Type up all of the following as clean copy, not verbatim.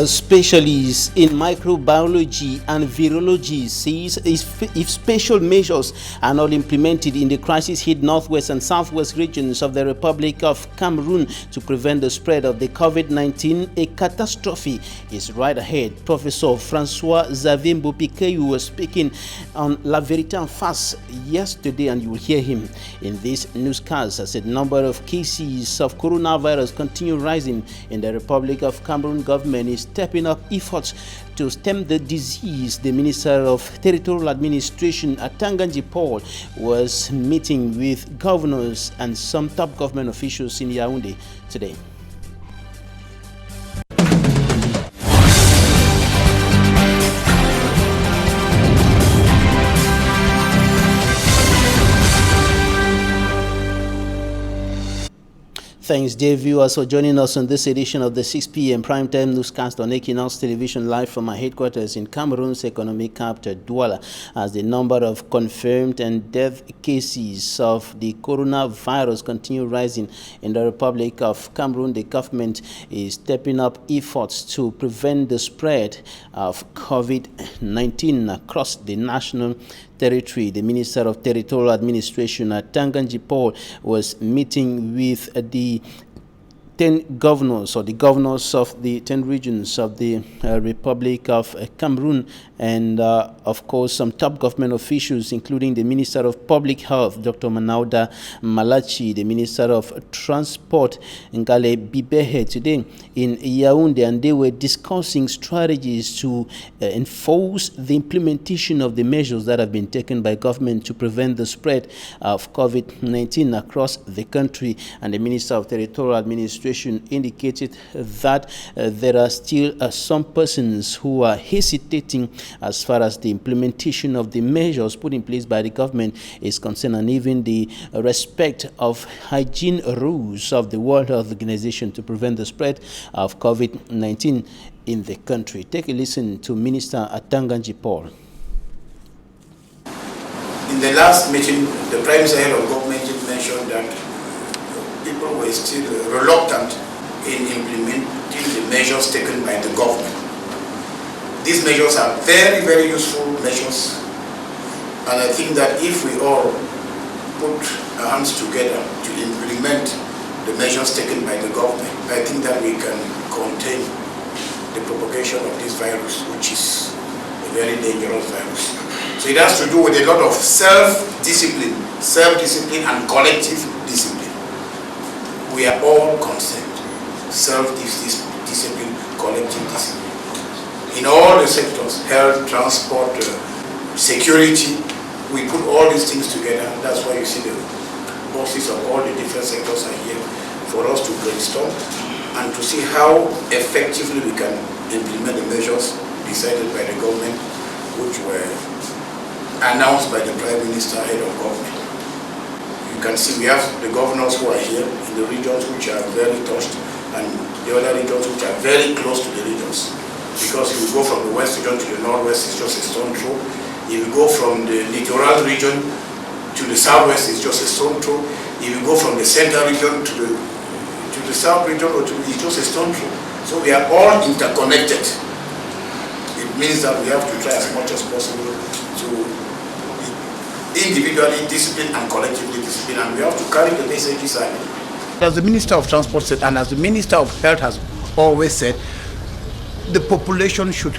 A specialist in microbiology and virology says if special measures are not implemented in the crisis-hit northwest and southwest regions of the Republic of Cameroon to prevent the spread of the COVID-19, a catastrophe is right ahead. Professor François-Xavier Mbopikeyu was speaking on La Vérité en Face yesterday, and you will hear him in this newscast as the number of cases of coronavirus continue rising in the Republic of Cameroon. Government is stepping up efforts to stem the disease. The Minister of Territorial Administration at Tanganji Paul was meeting with governors and some top government officials in Yaoundé today. Thanks, dear viewers, for joining us on this edition of the 6 p.m. primetime newscast on Equinoxe Television, live from our headquarters in Cameroon's economic capital, Douala. As the number of confirmed and death cases of the coronavirus continue rising in the Republic of Cameroon, the government is stepping up efforts to prevent the spread of COVID-19 across the national territory. The Minister of Territorial Administration at Tanganji Paul was meeting with the 10 governors, or the governors of the 10 regions of the Republic of Cameroon, and of course some top government officials, including the Minister of Public Health, Dr. Manauda Malachi, the Minister of Transport, Ngale Bibehe, today in Yaoundé, and they were discussing strategies to enforce the implementation of the measures that have been taken by government to prevent the spread of COVID-19 across the country. And the Minister of Territorial Administration indicated that there are still some persons who are hesitating as far as the implementation of the measures put in place by the government is concerned, and even the respect of hygiene rules of the World Health Organization to prevent the spread of COVID-19 in the country. Take a listen to Minister Tanganji Paul. In the last meeting, the Prime Minister of Government mentioned that people were still reluctant in implementing the measures taken by the government. These measures are very, very useful measures, and I think that if we all put our hands together to implement the measures taken by the government, I think that we can contain the propagation of this virus, which is a very dangerous virus. So it has to do with a lot of self-discipline and collective discipline. We are all concerned. Self-discipline, collective discipline. In all the sectors, health, transport, security, we put all these things together. That's why you see the bosses of all the different sectors are here for us to brainstorm and to see how effectively we can implement the measures decided by the government, which were announced by the Prime Minister, head of government. You can see we have the governors who are here in the regions which are very touched, and the other regions which are very close to the regions. Because if you go from the west region to the northwest, it's just a stone throw. If you go from the littoral region to the southwest, it's just a stone throw. If you go from the central region to the south region, it's just a stone throw. So we are all interconnected. It means that we have to try as much as possible to individually discipline and collectively discipline, and we have to carry the messages out. As the Minister of Transport said, and as the Minister of Health has always said, the population should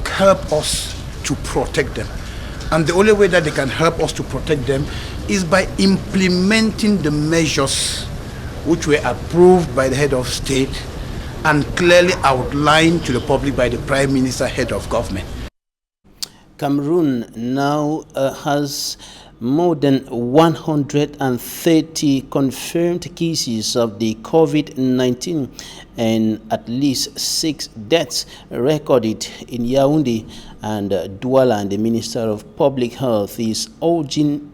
help us to protect them. And the only way that they can help us to protect them is by implementing the measures which were approved by the head of state and clearly outlined to the public by the Prime Minister, head of government. Cameroon now has more than 130 confirmed cases of the COVID-19 and at least 6 deaths recorded in Yaoundé and Douala. And the Minister of Public Health is urging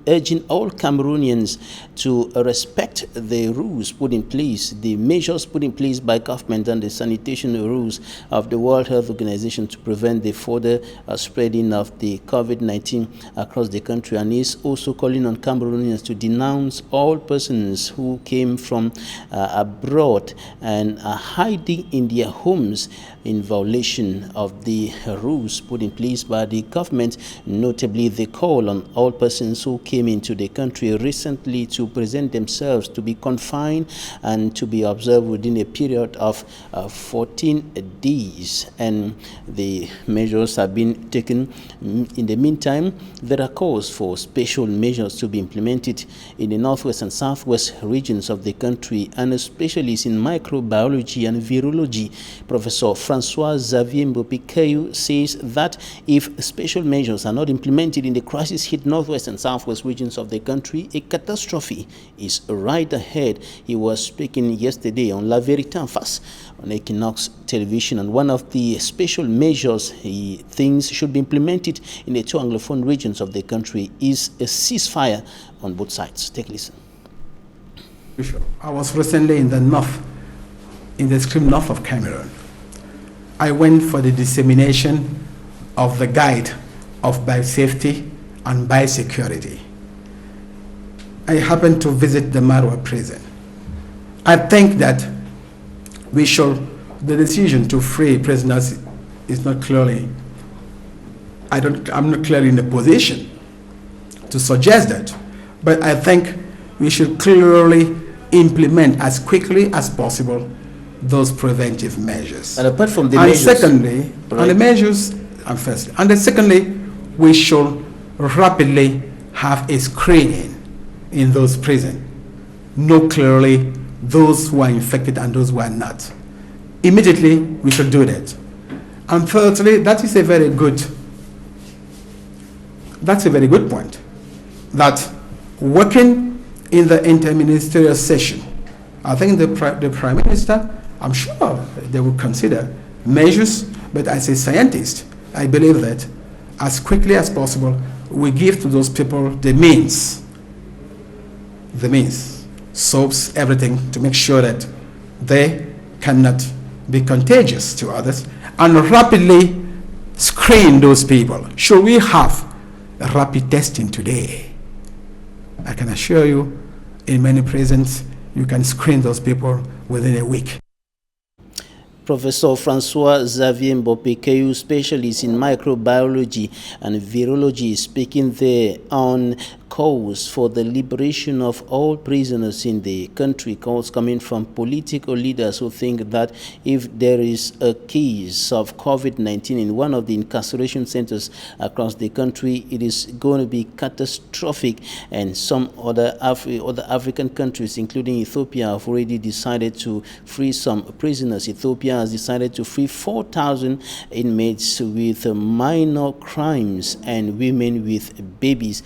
all Cameroonians to respect the rules put in place, the measures put in place by government and the sanitation rules of the World Health Organization to prevent the further spreading of the COVID-19 across the country. And is also calling on Cameroonians to denounce all persons who came from abroad and are hiding in their homes in violation of the rules put in place by the government, notably the call on all persons who came into the country recently to present themselves to be confined and to be observed within a period of 14 days. And the measures have been taken. In the meantime, there are calls for special measures to be implemented in the northwest and southwest regions of the country, and a specialist in microbiology and virology, Professor Francois Xavier Mbopikeyu, says that if special measures are not implemented in the crisis-hit northwest and southwest regions of the country, a catastrophe is right ahead. He was speaking yesterday on La Vérité en Face on Équinoxe Television, and one of the special measures he thinks should be implemented in the two Anglophone regions of the country is a ceasefire on both sides. Take a listen. I was recently in the north, in the extreme north of Cameroon. I went for the dissemination of the guide of biosafety and biosecurity. I happened to visit the Marwa prison. I think that the decision to free prisoners is not clearly, I'm not clearly in a position to suggest that, but I think we should clearly implement as quickly as possible those preventive measures. And apart from the and measures, secondly, right. and the measures, and firstly, and then secondly, we should rapidly have a screening in those prisons, know clearly those who are infected and those who are not. Immediately, we should do that. And thirdly, that's a very good point, that working in the interministerial session, I think the Prime Minister, I'm sure they will consider measures, but as a scientist, I believe that as quickly as possible, we give to those people the means, soaps, everything, to make sure that they cannot be contagious to others, and rapidly screen those people. Should we have rapid testing today? I can assure you, in many prisons, you can screen those people within a week. Professor Francois Xavier Mbopikeyu, specialist in microbiology and virology, speaking there on calls for the liberation of all prisoners in the country, calls coming from political leaders who think that if there is a case of COVID-19 in one of the incarceration centers across the country, it is going to be catastrophic, and some other African countries, including Ethiopia, have already decided to free some prisoners. Ethiopia has decided to free 4,000 inmates with minor crimes and women with babies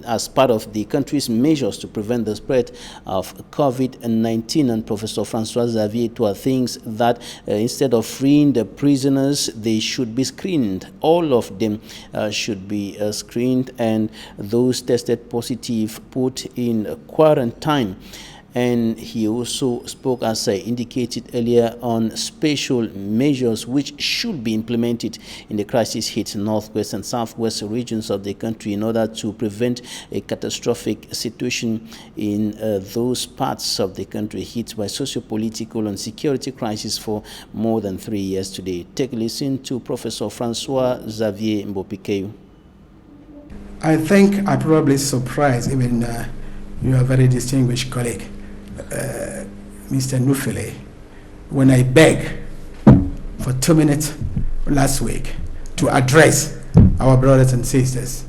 as part of the country's measures to prevent the spread of COVID-19. And Professor Francois Xavier thinks that instead of freeing the prisoners, they should be screened. All of them should be screened, and those tested positive put in quarantine. And he also spoke, as I indicated earlier, on special measures which should be implemented in the crisis-hit northwest and southwest regions of the country in order to prevent a catastrophic situation in those parts of the country hit by socio-political and security crisis for more than 3 years today. Take a listen to Professor Francois Xavier Mbopikeyu. I think I probably surprised even your very distinguished colleague, Mr. Nufele, when I begged for 2 minutes last week to address our brothers and sisters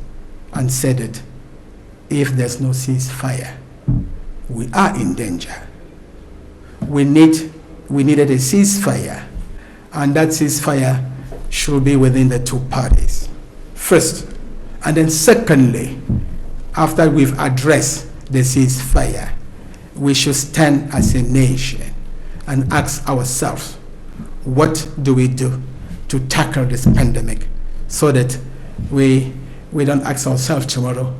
and said that if there's no ceasefire, we are in danger. We needed a ceasefire, and that ceasefire should be within the two parties first, and then secondly, after we've addressed the ceasefire, we should stand as a nation and ask ourselves, what do we do to tackle this pandemic, so that we don't ask ourselves tomorrow,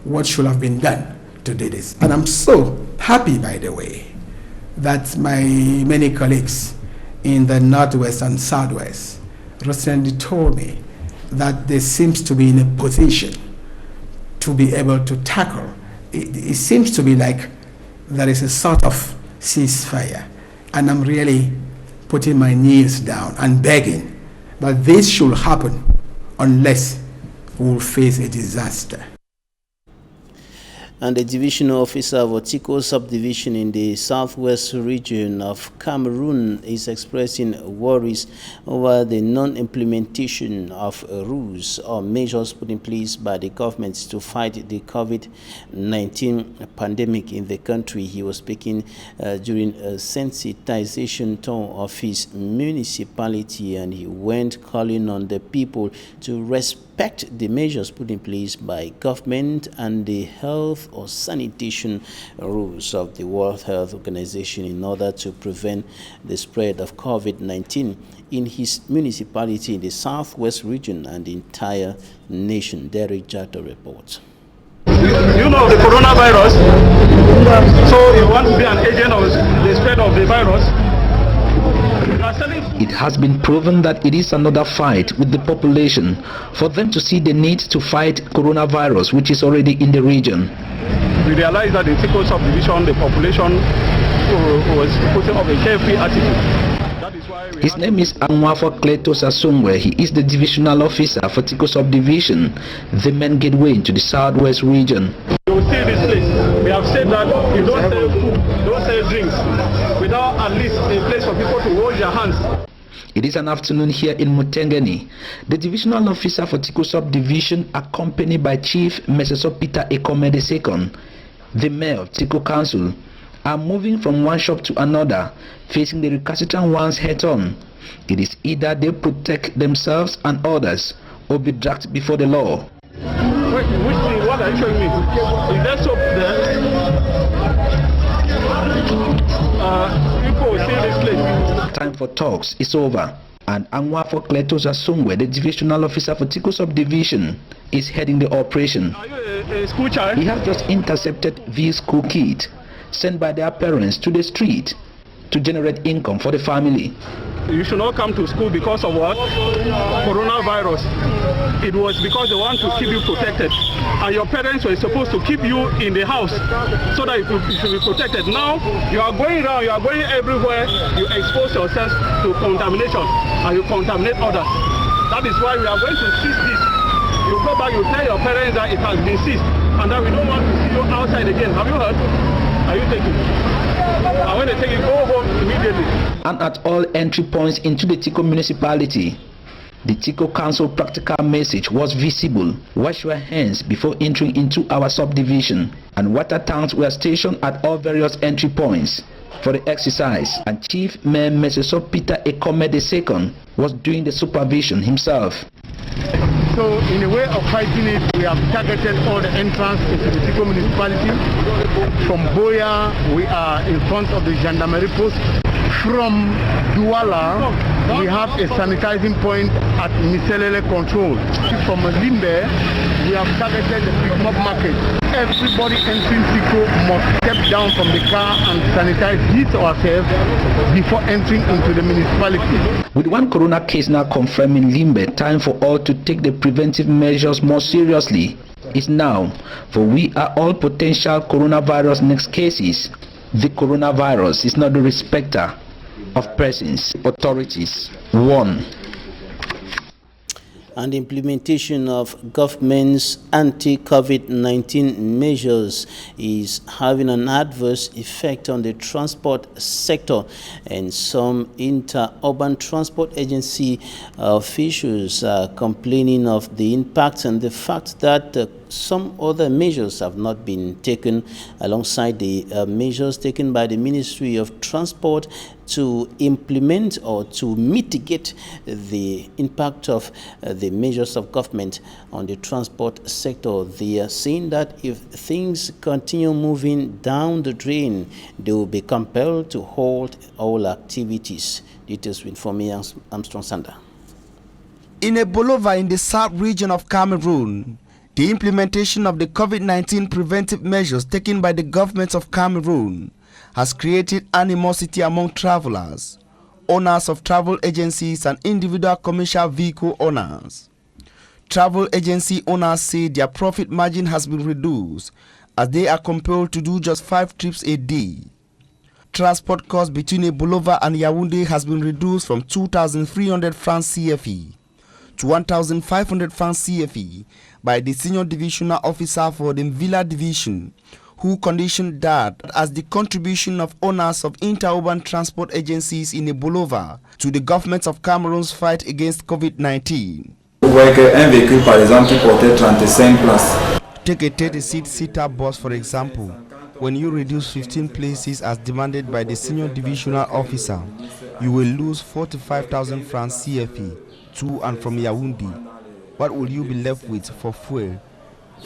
what should have been done to do this? And I'm so happy, by the way, that my many colleagues in the Northwest and Southwest recently told me that they seems to be in a position to be able to tackle. It seems to be like there is a sort of ceasefire, and I'm really putting my knees down and begging that this should happen unless we will face a disaster. And the divisional officer of Tiko subdivision in the southwest region of Cameroon is expressing worries over the non-implementation of rules or measures put in place by the government to fight the COVID-19 pandemic in the country. He was speaking during a sensitization tour of his municipality, and he went calling on the people to respect the measures put in place by government and the health or sanitation rules of the World Health Organization in order to prevent the spread of COVID-19 in his municipality in the southwest region and the entire nation. Derek Jato reports. You know the coronavirus, so you want to be an agent of the spread of the virus. It has been proven that it is another fight with the population for them to see the need to fight coronavirus, which is already in the region. We realized that in Tiko subdivision, the population was putting up a carefree attitude. That is why his name is Anwafo Kletos Asungwe. He is the divisional officer for Tiko subdivision, the main gateway into the southwest region. You will see this place. We have said that you don't sell food, don't sell drinks, without at least a place for people to wash their hands. It is an afternoon here in Mutengeni. The divisional officer for Tiko subdivision, accompanied by Chief Mrs. Peter Ekome II, the mayor of Tiko Council, are moving from one shop to another, facing the recalcitrant ones head-on. It is either they protect themselves and others, or be dragged before the law. Wait, which thing? What are you showing me? Is there soap there? People see this place. Time for talks is over, and Anwafo Kletos Asungwe, the divisional officer for Tiko subdivision, is heading the operation. Are you a school child? He has just intercepted these school kids sent by their parents to the street to generate income for the family. You should not come to school because of what? Coronavirus. It was because they want to keep you protected. And your parents were supposed to keep you in the house so that you should be protected. Now, you are going around, you are going everywhere, you expose yourself to contamination and you contaminate others. That is why we are going to cease this. You go back, you tell your parents that it has been ceased and that we don't want to see you outside again. Have you heard? Are you taking it? And when they take it, go home immediately. And at all entry points into the Tiko municipality, the Tiko Council practical message was visible. Wash your hands before entering into our subdivision. And water tanks were stationed at all various entry points for the exercise. And Chief Mayor Mrs. Peter Ekome II was doing the supervision himself. So in a way of fighting it, we have targeted all the entrance into the Tiko municipality. From Boya, we are in front of the gendarmerie post. From Douala, we have a sanitizing point at Miselele Control. From Limbe, we have targeted the Big Mob Market. Everybody entering Tiko must step down from the car and sanitize his or herself before entering into the municipality. With one corona case now confirmed in Limbe, time for all to take the preventive measures more seriously is now, for we are all potential coronavirus next cases. The coronavirus is not the respecter of persons. Authorities warn. And the implementation of government's anti-COVID-19 measures is having an adverse effect on the transport sector, and some inter-urban transport agency officials are complaining of the impact and the fact that some other measures have not been taken alongside the measures taken by the Ministry of Transport to implement or to mitigate the impact of the measures of government on the transport sector. They are saying that if things continue moving down the drain, they will be compelled to halt all activities. Details with me, Armstrong Sander. In a Bolova in the south region of Cameroon, the implementation of the COVID-19 preventive measures taken by the government of Cameroon has created animosity among travelers, owners of travel agencies and individual commercial vehicle owners. Travel agency owners say their profit margin has been reduced as they are compelled to do just 5 trips a day. transport cost between a Bolova and Yaoundé has been reduced from 2,300 francs CFE to 1,500 francs CFE by the senior divisional officer for the Villa division, who conditioned that as the contribution of owners of interurban transport agencies in a Bolova to the government of Cameroon's fight against COVID-19. Take a 30-seat seater bus for example. When you reduce 15 places as demanded by the senior divisional officer, you will lose 45,000 francs CFE to and from Yaoundé. What will you be left with for fuel,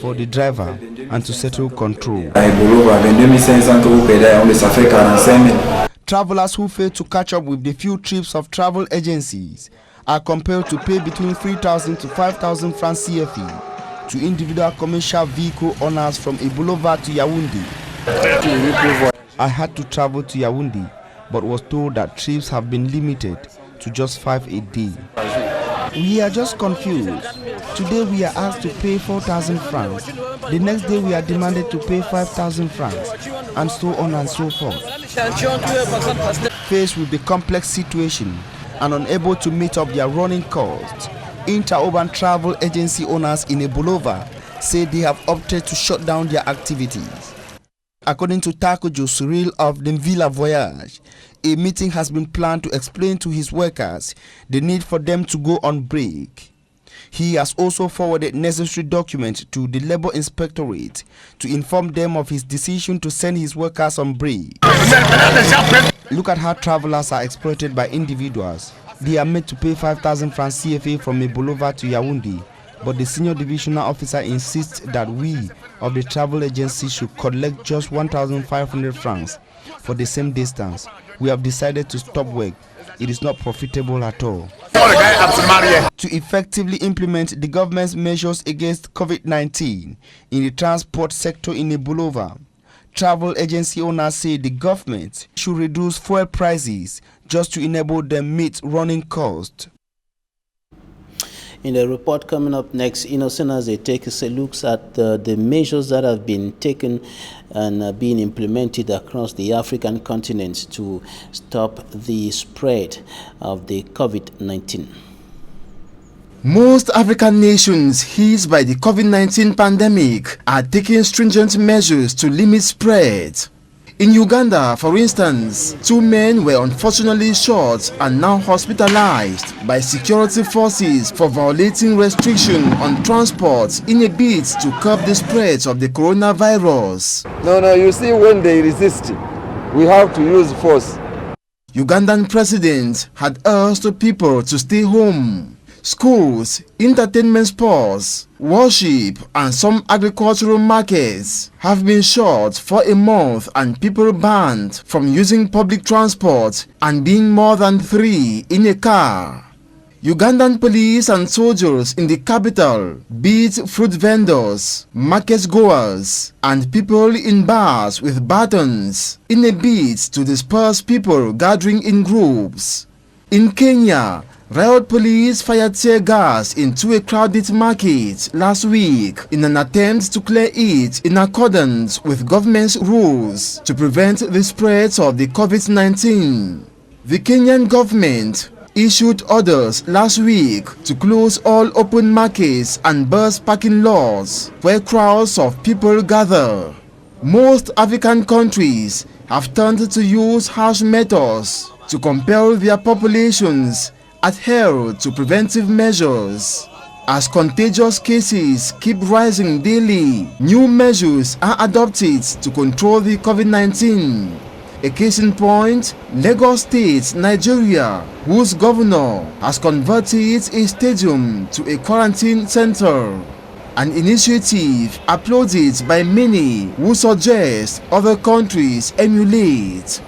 for the driver, and to settle control? Travelers who fail to catch up with the few trips of travel agencies are compelled to pay between 3,000 to 5,000 francs CFE to individual commercial vehicle owners from Bolova to Yaoundé. I had to travel to Yaoundé, but was told that trips have been limited to just 5 a day. We are just confused. Today we are asked to pay 4,000 francs. The next day we are demanded to pay 5,000 francs, and so on and so forth. Faced with the complex situation and unable to meet up their running costs, interurban travel agency owners in Bolova say they have opted to shut down their activities. According to Takojo Cyril of the Villa Voyage, a meeting has been planned to explain to his workers the need for them to go on break. He has also forwarded necessary documents to the Labour Inspectorate to inform them of his decision to send his workers on break. Look at how travelers are exploited by individuals. They are made to pay 5,000 francs CFA from Bolova to Yaoundé, but the senior divisional officer insists that we of the travel agency should collect just 1,500 francs for the same distance. We have decided to stop work. It is not profitable at all. To effectively implement the government's measures against COVID-19 in the transport sector in Bolova, travel agency owners say the government should reduce fuel prices just to enable them meet running costs. In the report coming up next, Innocent as they take a look at the measures that have been taken and being implemented across the African continent to stop the spread of the COVID-19. Most African nations hit by the COVID-19 pandemic are taking stringent measures to limit spread. In Uganda, for instance, 2 men were unfortunately shot and now hospitalized by security forces for violating restriction on transport in a bid to curb the spread of the coronavirus. No, you see, when they resist, we have to use force. Ugandan president had urged people to stay home. Schools, entertainment spots, worship and some agricultural markets have been shut for a month and people banned from using public transport and being more than 3 in a car. Ugandan police and soldiers in the capital beat fruit vendors, market goers and people in bars with batons in a bid to disperse people gathering in groups. In Kenya, riot police fired tear gas into a crowded market last week in an attempt to clear it in accordance with government's rules to prevent the spread of the COVID-19. The Kenyan government issued orders last week to close all open markets and bus parking lots where crowds of people gather. Most African countries have turned to use harsh methods to compel their populations adhere to preventive measures. As contagious cases keep rising daily, new measures are adopted to control the COVID-19. A case in point, Lagos State, Nigeria, whose governor has converted a stadium to a quarantine center. An initiative applauded by many who suggest other countries emulate.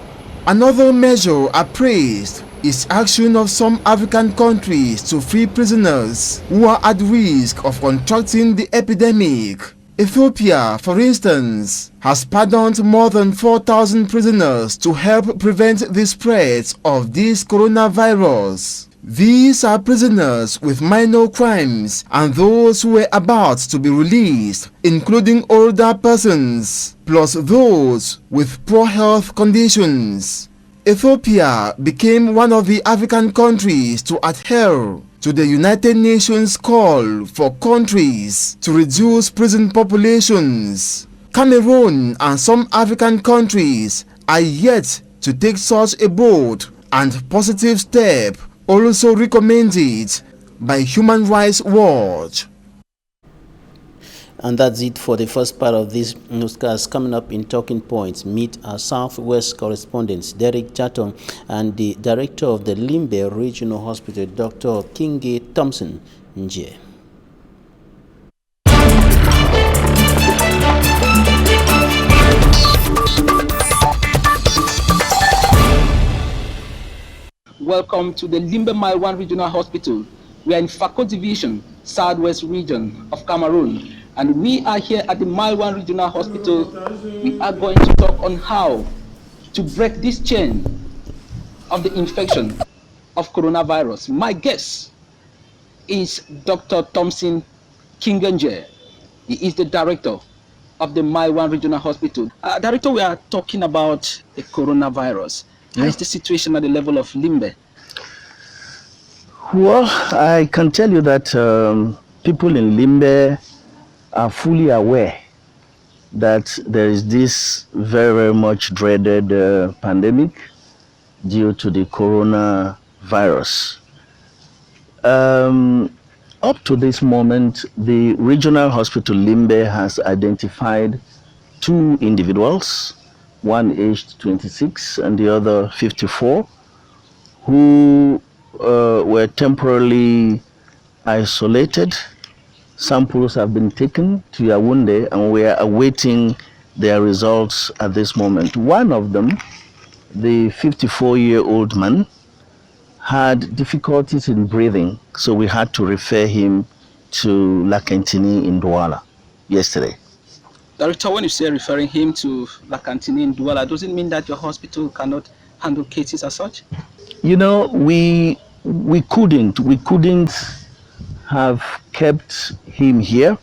Another measure appraised is action of some African countries to free prisoners who are at risk of contracting the epidemic. Ethiopia, for instance, has pardoned more than 4,000 prisoners to help prevent the spread of this coronavirus. These are prisoners with minor crimes and those who were about to be released, including older persons, plus those with poor health conditions. Ethiopia became one of the African countries to adhere to the United Nations call for countries to reduce prison populations. Cameroon and some African countries are yet to take such a bold and positive step, also recommended by Human Rights Watch. And that's it for the first part of this newscast. Coming up in Talking Points, meet our Southwest correspondents, Derek Chatton, and the director of the Limbe Regional Hospital, Dr. Kinge Thompson Nje. Welcome to the Limbe Mile 1 Regional Hospital. We are in Fako Division, Southwest region of Cameroon. And we are here at the Mile 1 Regional Hospital. We are going to talk on how to break this chain of the infection of coronavirus. My guest is Dr. Thompson Kingenje. He is the director of the Mile 1 Regional Hospital. Director, we are talking about the coronavirus. How is the situation at the level of Limbe? Well, I can tell you that people in Limbe are fully aware that there is this very, very much dreaded pandemic due to the coronavirus. Up to this moment, the regional hospital Limbe has identified 2 individuals, one aged 26 and the other 54, who were temporarily isolated. Samples have been taken to Yaoundé and we are awaiting their results at this moment. One of them, the 54-year-old man, had difficulties in breathing, so we had to refer him to La Cantini in Douala yesterday. Director, when you say referring him to La Cantini in Douala, does it mean that your hospital cannot handle cases as such? You know, we couldn't have kept him here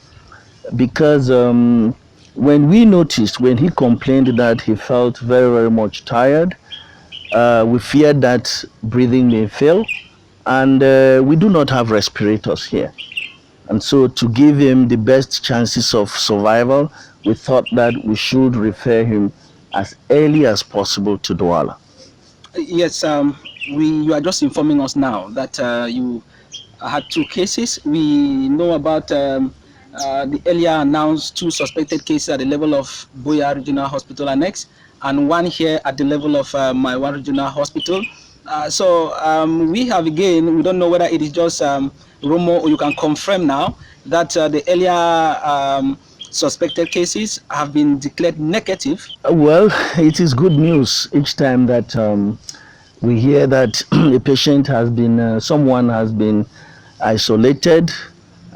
because when we noticed, when he complained that he felt very, very much tired, we feared that breathing may fail, and we do not have respirators here. And so to give him the best chances of survival, we thought that we should refer him as early as possible to Douala. Yes, you are just informing us now that you had 2 cases. We know about the earlier announced 2 suspected cases at the level of Boya Regional Hospital Annex and 1 here at the level of my 1 Regional Hospital. So we have again, we don't know whether it is just rumor or you can confirm now that the earlier suspected cases have been declared negative. Well, it is good news each time that we hear that a patient has been, someone has been isolated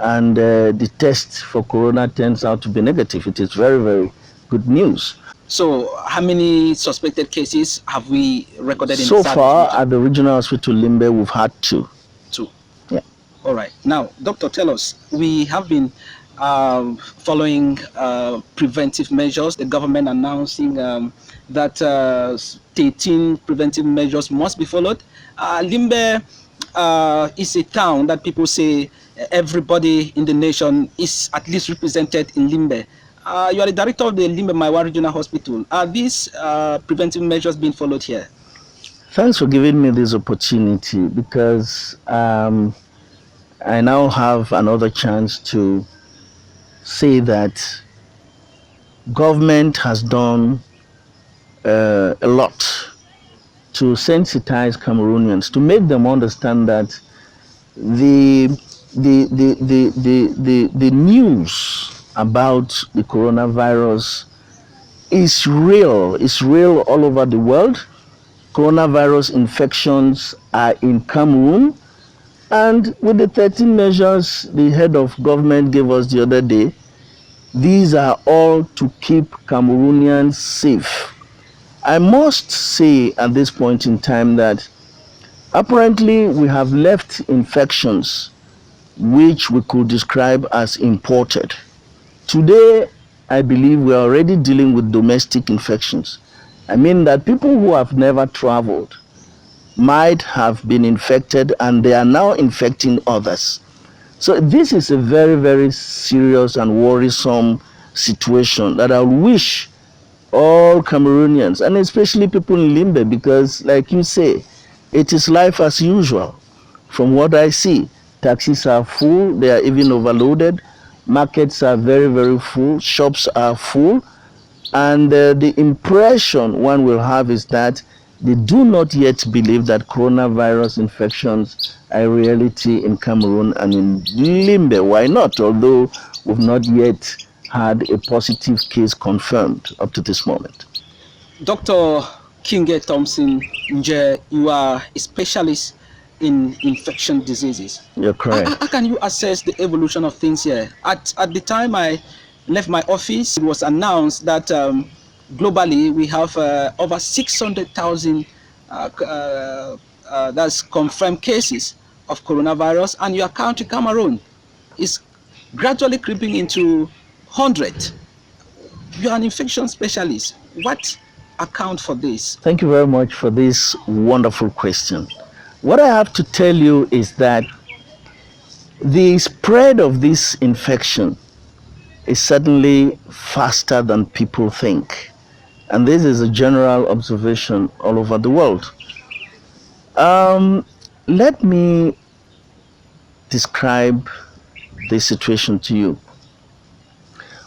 and the test for corona turns out to be negative. It is very, very good news. So how many suspected cases have we recorded in so far at the regional hospital Limbe? We've had 2. 2. Yeah. All right. Now, doctor, tell us, we have been following preventive measures, the government announcing that 13 preventive measures must be followed. Limbe is a town that people say everybody in the nation is at least represented in Limbe. You are the director of the Limbe Maiwa Regional Hospital. Are these preventive measures being followed here? Thanks for giving me this opportunity, because I now have another chance to say that government has done a lot to sensitize Cameroonians, to make them understand that the news about the coronavirus is real. It's real all over the world. Coronavirus infections are in Cameroon, and with the 13 measures the head of government gave us the other day, these are all to keep Cameroonians safe. I must say at this point in time that Apparently, we have left infections which we could describe as imported. Today, I believe we are already dealing with domestic infections. I mean that people who have never traveled might have been infected and they are now infecting others. So this is a very, very serious and worrisome situation that I wish all Cameroonians, and especially people in Limbe, because like you say, it is life as usual. From what I see, taxis are full, they are even overloaded, markets are very, very full, shops are full, and the impression one will have is that they do not yet believe that coronavirus infections are a reality in Cameroon and in Limbe. Why not? Although we've not yet had a positive case confirmed up to this moment. Dr. Kinge Thompson, you are a specialist in infection diseases. You're correct. How can you assess the evolution of things here? At the time I left my office, it was announced that globally we have over 600,000 that's confirmed cases of coronavirus, and your country, Cameroon, is gradually creeping into 100. You are an infection specialist. What account for this? Thank you very much for this wonderful question. What I have to tell you is that the spread of this infection is certainly faster than people think. And this is a general observation all over the world. Let me describe the situation to you.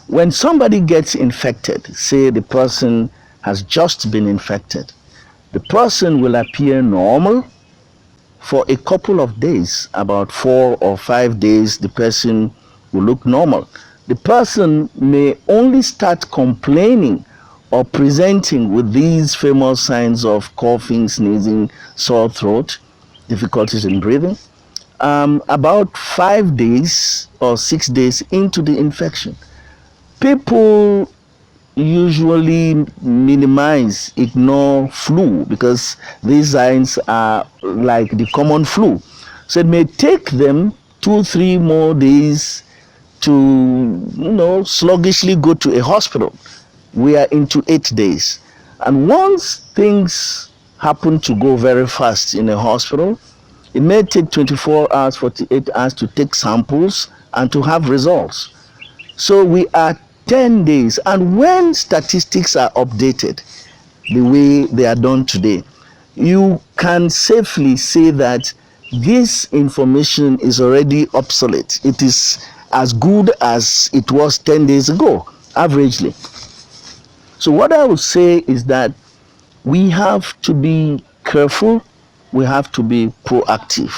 When somebody gets infected, say the person has just been infected, the person will appear normal for a couple of days, about 4 or 5 days, the person will look normal. The person may only start complaining or presenting with these famous signs of coughing, sneezing, sore throat, difficulties in breathing, about 5 days or 6 days into the infection. People usually minimize, ignore flu because these signs are like the common flu. So it may take them 2-3 more days to, sluggishly go to a hospital. We are into 8 days. And once things happen to go very fast in a hospital, it may take 24 hours, 48 hours to take samples and to have results. So we are 10 days, and when statistics are updated the way they are done today, you can safely say that this information is already obsolete. It is as good as it was 10 days ago, averagely. So what I would say is that we have to be careful, we have to be proactive.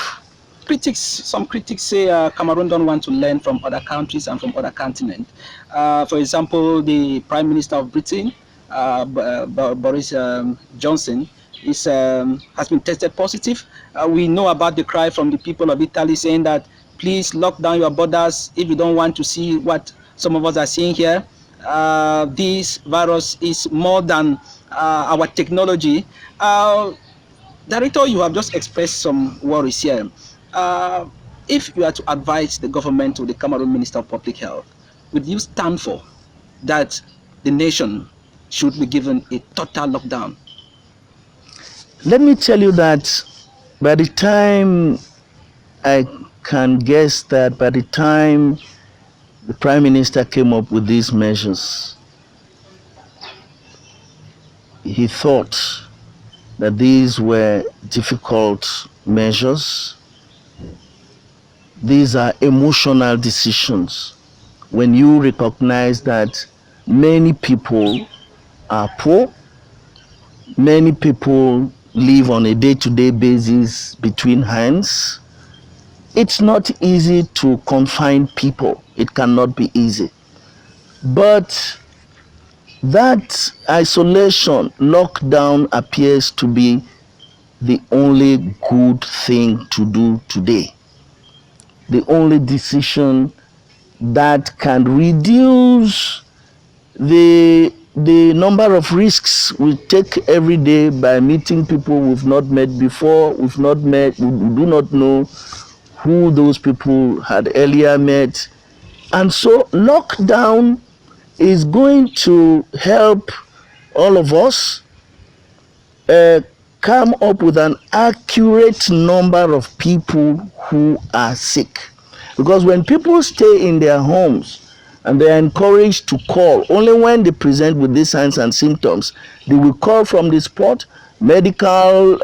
Some critics say Cameroon don't want to learn from other countries and from other continents. For example, the Prime Minister of Britain, Boris Johnson, has been tested positive. We know about the cry from the people of Italy saying that please lock down your borders if you don't want to see what some of us are seeing here. This virus is more than our technology. Director, you have just expressed some worries here. If you are to advise the government or the Cameroon Minister of Public Health, would you stand for that the nation should be given a total lockdown? Let me tell you that by the time I can guess that by the time the Prime Minister came up with these measures, he thought that these were difficult measures. These are emotional decisions. When you recognize that many people are poor, many people live on a day-to-day basis between hands, it's not easy to confine people. It cannot be easy. But that isolation, lockdown appears to be the only good thing to do today. The only decision that can reduce the the number of risks we take every day by meeting people we've not met before, we do not know who those people had earlier met. And so lockdown is going to help all of us come up with an accurate number of people who are sick. Because when people stay in their homes and they are encouraged to call, only when they present with these signs and symptoms, they will call from the spot. Medical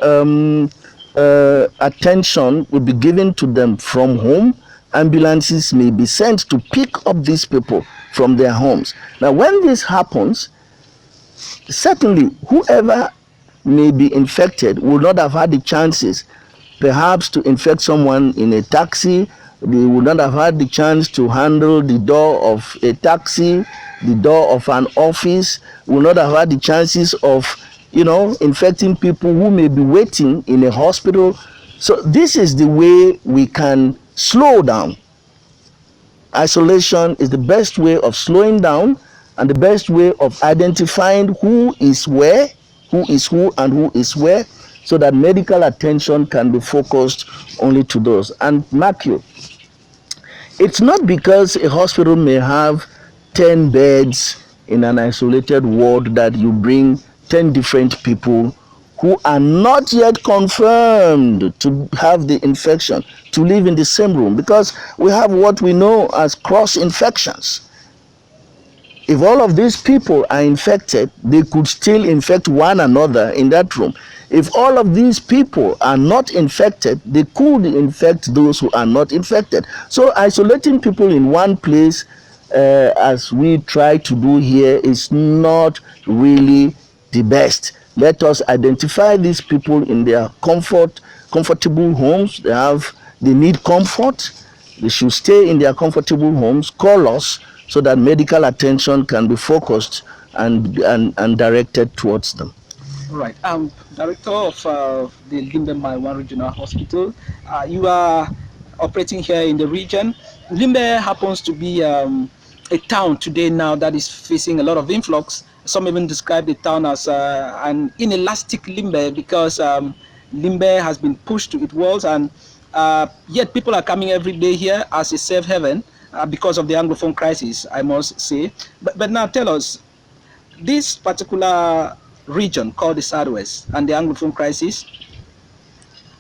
attention will be given to them from home. Ambulances may be sent to pick up these people from their homes. Now, when this happens, certainly whoever may be infected will not have had the chances perhaps to infect someone in a taxi. They would not have had the chance to handle the door of a taxi, the door of an office, would not have had the chances of, infecting people who may be waiting in a hospital. So this is the way we can slow down. Isolation is the best way of slowing down and the best way of identifying who is where, who is who, and who is where, so that medical attention can be focused only to those. And mark you, it's not because a hospital may have 10 beds in an isolated ward that you bring 10 different people who are not yet confirmed to have the infection to live in the same room, because we have what we know as cross infections. If all of these people are infected, they could still infect one another in that room. If all of these people are not infected, they could infect those who are not infected. So isolating people in one place, as we try to do here, is not really the best. Let us identify these people in their comfortable homes. They need comfort. They should stay in their comfortable homes. Call us so that medical attention can be focused and directed towards them. Right. Director of the Limbe Maiwan Regional Hospital. You are operating here in the region. Limbe happens to be a town today now that is facing a lot of influx. Some even describe the town as an inelastic Limbe, because Limbe has been pushed to its walls, and yet people are coming every day here as a safe haven because of the Anglophone crisis, I must say. But now tell us, this particular region called the Southwest and the Anglophone crisis,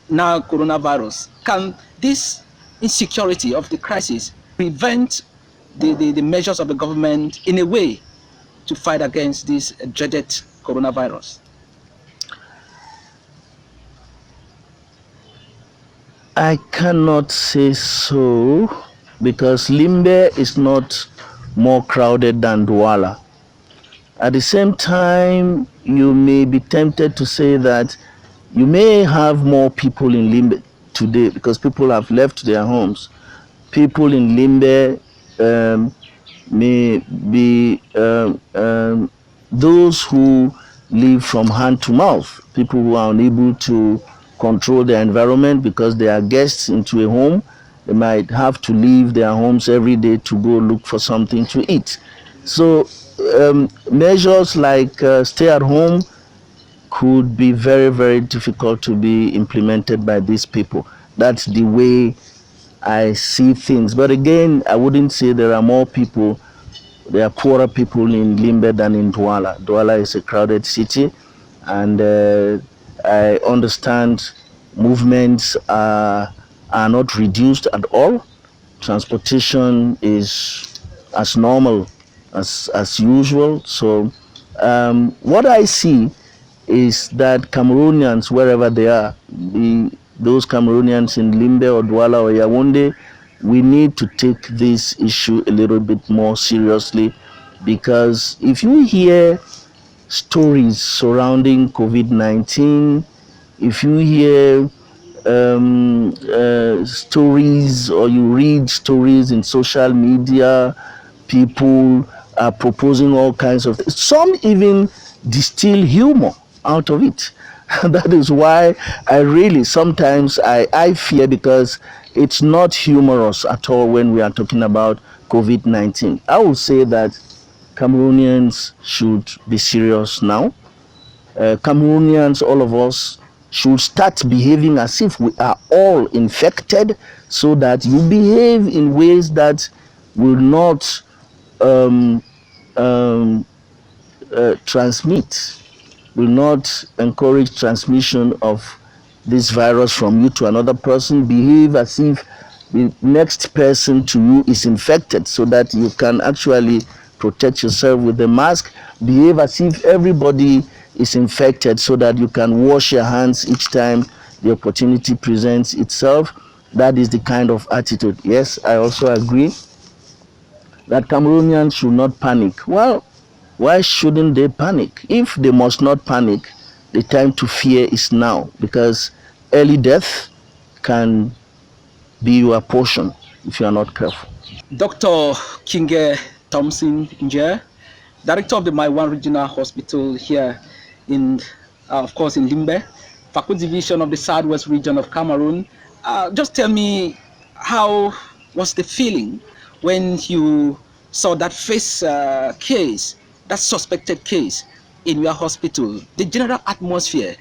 now coronavirus, can this insecurity of the crisis prevent the measures of the government in a way to fight against this dreaded coronavirus? I cannot say so, because Limbe is not more crowded than Douala. At the same time, you may be tempted to say that you may have more people in Limbe today because people have left their homes. People in Limbe may be those who live from hand to mouth, people who are unable to control their environment because they are guests into a home. They might have to leave their homes every day to go look for something to eat. So measures like stay at home could be very, very difficult to be implemented by these people. That's the way I see things. But again, I wouldn't say there are more people, there are poorer people in Limbe than in Douala. Douala is a crowded city, and I understand movements are not reduced at all. Transportation is as normal as usual. So what I see is that Cameroonians, wherever they are, those Cameroonians in Limbe or Douala or Yaoundé, we need to take this issue a little bit more seriously, because if you hear stories surrounding COVID-19, if you hear stories or you read stories in social media, people are proposing all kinds of things. Some even distill humor out of it. That is why I really sometimes I fear, because it's not humorous at all when we are talking about COVID-19. I will say that Cameroonians should be serious now. Cameroonians, all of us, should start behaving as if we are all infected, so that you behave in ways that will not transmit, will not encourage transmission of this virus from you to another person. Behave as if the next person to you is infected, so that you can actually protect yourself with the mask. Behave as if everybody is infected, so that you can wash your hands each time the opportunity presents itself. That is the kind of attitude. Yes, I also agree that Cameroonians should not panic. Well, why shouldn't they panic? If they must not panic, the time to fear is now, because early death can be your portion if you are not careful. Dr. Kinge Thompson Nje, Director of the My1 Regional Hospital here in, of course, in Limbe, Faku Division of the Southwest region of Cameroon. Just tell me, how was the feeling when you saw that first case, that suspected case in your hospital, the general atmosphere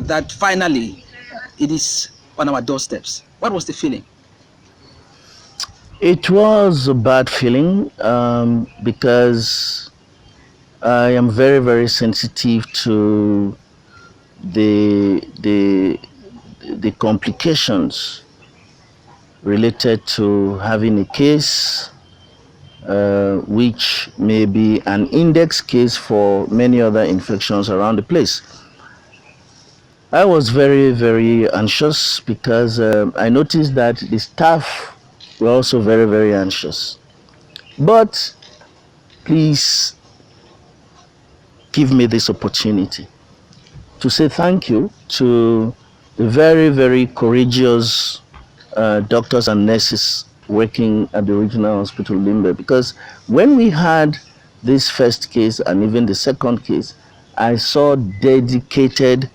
that finally it is on our doorsteps? What was the feeling? It was a bad feeling because I am very, very sensitive to the complications related to having a case which may be an index case for many other infections around the place. I was very, very anxious because I noticed that the staff were also very, very anxious. But please give me this opportunity to say thank you to the very, very courageous doctors and nurses working at the Regional Hospital Limbe, because when we had this first case and even the second case, I saw dedicated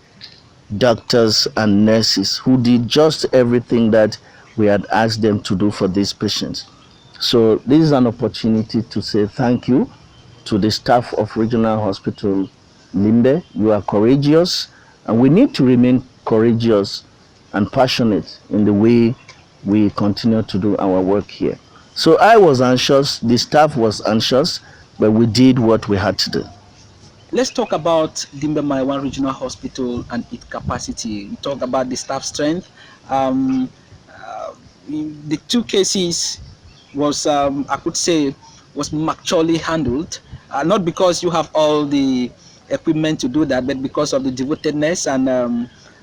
doctors and nurses who did just everything that we had asked them to do for these patients. So this is an opportunity to say thank you to the staff of Regional Hospital Limbe. You are courageous, and we need to remain courageous and passionate in the way we continue to do our work here. So I was anxious, the staff was anxious, but we did what we had to do. Let's talk about Limbe My1 Regional Hospital and its capacity. We talk about the staff strength. The two cases was, I could say, was maturely handled. Not because you have all the equipment to do that, but because of the devotedness, and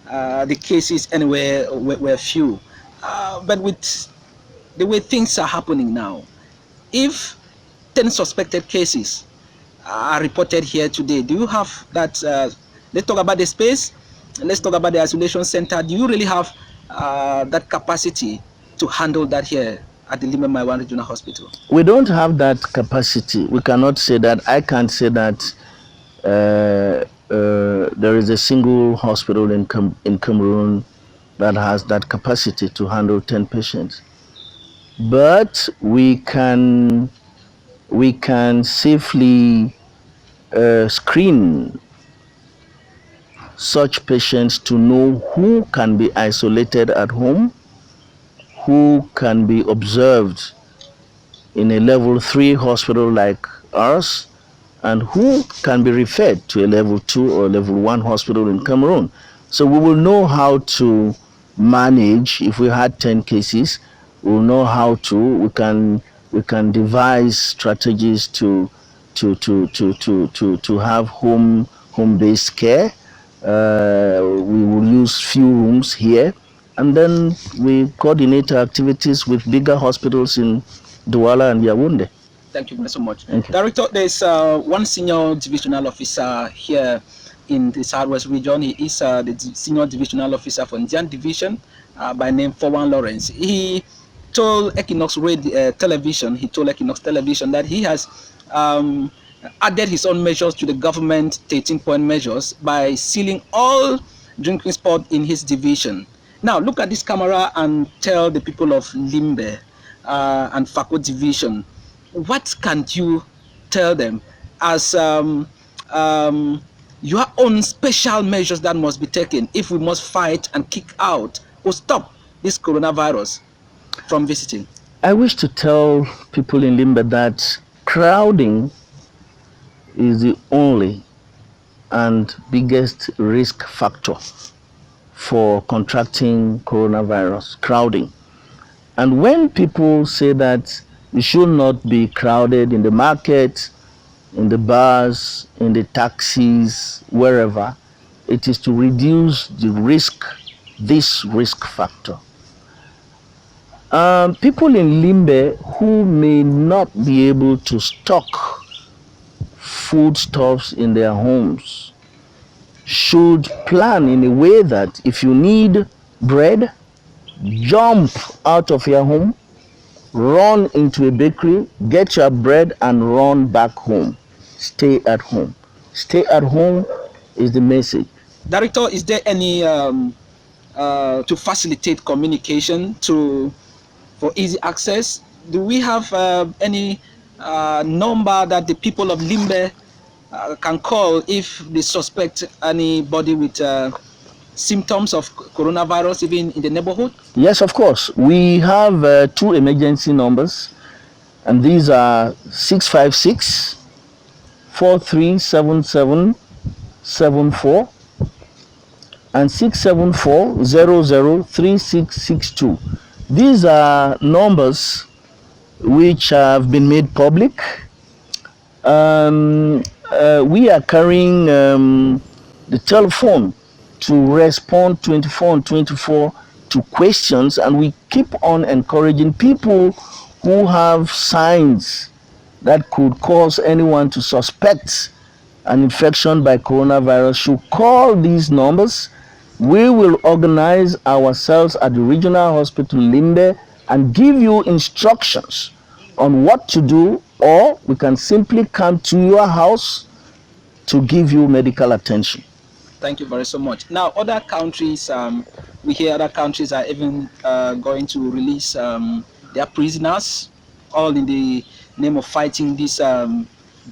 the cases anyway were few. But with the way things are happening now, if 10 suspected cases are reported here today, do you have that? Let's talk about the space. Let's talk about the isolation center. Do you really have that capacity to handle that here at the Limbe My1 Regional Hospital? We don't have that capacity. We cannot say that. I can't say that there is a single hospital in Cameroon that has that capacity to handle 10 patients. But we can safely screen such patients to know who can be isolated at home, who can be observed in a level 3 hospital like ours, and who can be referred to a level 2 or level 1 hospital in Cameroon. So we will know how to manage. If we had 10 cases, we will know how to. We can devise strategies to have home-based care. We will use few rooms here, and then we coordinate our activities with bigger hospitals in Douala and Yaoundé. Thank you so much. Director, there's one senior divisional officer here in the Southwest region. He is the senior divisional officer for Indian Division by name Forwan Lawrence. He told Equinoxe Television, that he has added his own measures to the government 13-point measures by sealing all drinking spots in his division. Now look at this camera and tell the people of Limbe and Faku Division, what can you tell them as your own special measures that must be taken if we must fight and kick out or stop this coronavirus from visiting? I wish to tell people in Limbe that crowding is the only and biggest risk factor for contracting coronavirus, crowding. And when people say that you should not be crowded in the market, in the bars, in the taxis, wherever, it is to reduce the risk, this risk factor. People in Limbe who may not be able to stock foodstuffs in their homes should plan in a way that if you need bread, jump out of your home, run into a bakery, get your bread and run back home. Stay at home. Stay at home is the message. Director, is there any to facilitate communication for easy access? Do we have any number that the people of Limbe can call if they suspect anybody with symptoms of coronavirus even in the neighborhood? Yes, of course. We have 2 emergency numbers, and these are 656 437774 and 674-003662. These are numbers which have been made public. We are carrying the telephone to respond 24/24 to questions, and we keep on encouraging people who have signs that could cause anyone to suspect an infection by coronavirus should call these numbers. We will organize ourselves at the regional hospital Limbe and give you instructions on what to do, or we can simply come to your house to give you medical attention. Thank you very so much. Now, other countries, we hear other countries are even going to release their prisoners, all in the name of fighting this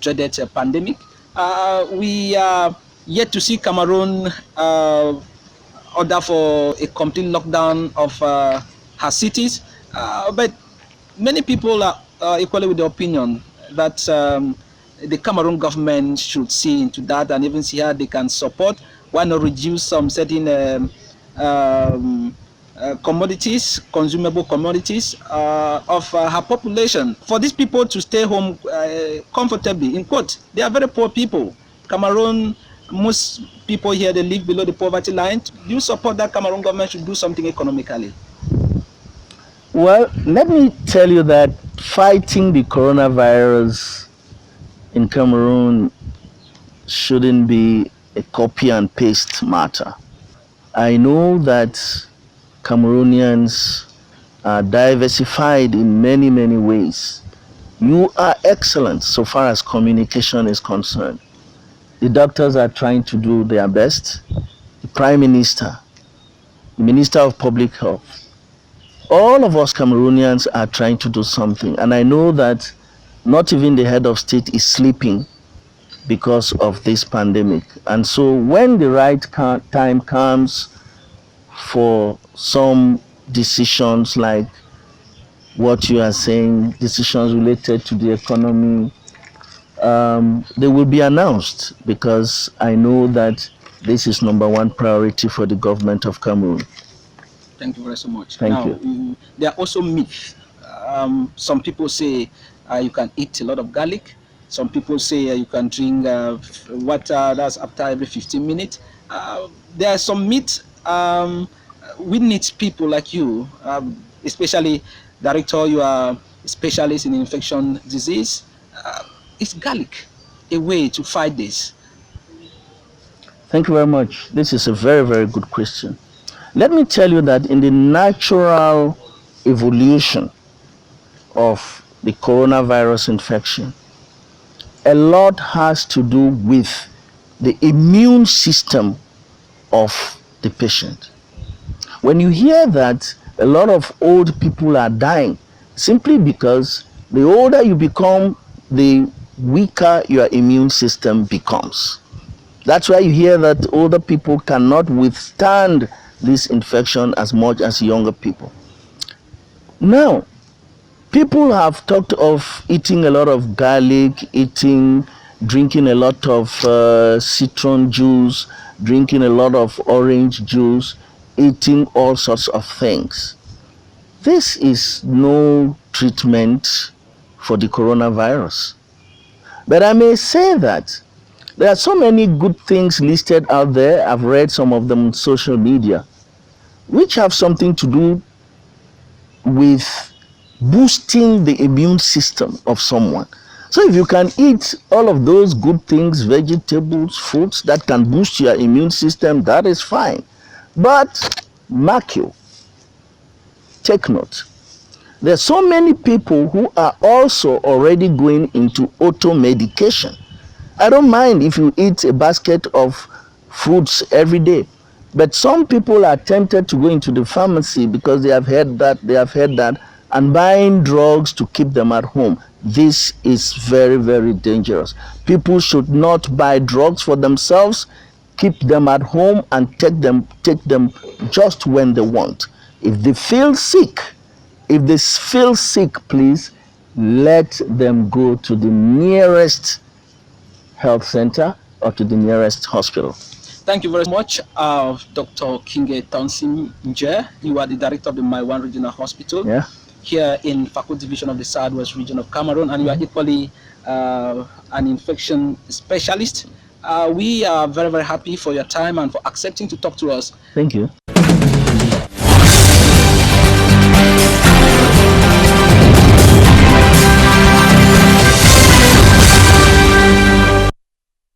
dreaded pandemic. We are yet to see Cameroon order for a complete lockdown of her cities, but many people are equally with the opinion that the Cameroon government should see into that and even see how they can support. Why not reduce some certain commodities, consumable commodities of her population, for these people to stay home comfortably. In quote, they are very poor people. Cameroon, most people here, they live below the poverty line. Do you support that Cameroon government should do something economically? Well, let me tell you that fighting the coronavirus in Cameroon shouldn't be a copy and paste matter. I know that Cameroonians are diversified in many, many ways. You are excellent so far as communication is concerned. The doctors are trying to do their best. The Prime Minister, the Minister of Public Health, all of us Cameroonians are trying to do something. And I know that not even the head of state is sleeping because of this pandemic. And so when the right time comes for some decisions like what you are saying, decisions related to the economy, they will be announced, because I know that this is #1 priority for the government of Cameroon. Thank you very so much. Thank you. There are also myths. Some people say you can eat a lot of garlic. Some people say you can drink water, that's after every 15 minutes. There are some myths. We need people like you, especially Director, you are a specialist in infection disease. Is garlic a way to fight this? Thank you very much. This is a very, very good question. Let me tell you that in the natural evolution of the coronavirus infection, a lot has to do with the immune system of the patient. When you hear that a lot of old people are dying, simply because the older you become, the weaker your immune system becomes. That's why you hear that older people cannot withstand this infection as much as younger people. Now, people have talked of eating a lot of garlic, drinking a lot of citron juice, drinking a lot of orange juice, eating all sorts of things. This is no treatment for the coronavirus. But I may say that there are so many good things listed out there. I've read some of them on social media, which have something to do with boosting the immune system of someone. So if you can eat all of those good things, vegetables, fruits that can boost your immune system, that is fine. But mark you, take note. There are so many people who are also already going into auto-medication. I don't mind if you eat a basket of fruits every day, but some people are tempted to go into the pharmacy because they have heard that, and buying drugs to keep them at home. This is very, very dangerous. People should not buy drugs for themselves, keep them at home, and take them just when they want. If they feel sick, please let them go to the nearest health center or to the nearest hospital. Thank you very much, Dr. Kinge Tonsin Nje. You are the director of the Maiwan Regional Hospital here in Fakot Division of the Southwest region of Cameroon, and you are equally an infection specialist. We are very, very happy for your time and for accepting to talk to us. Thank you.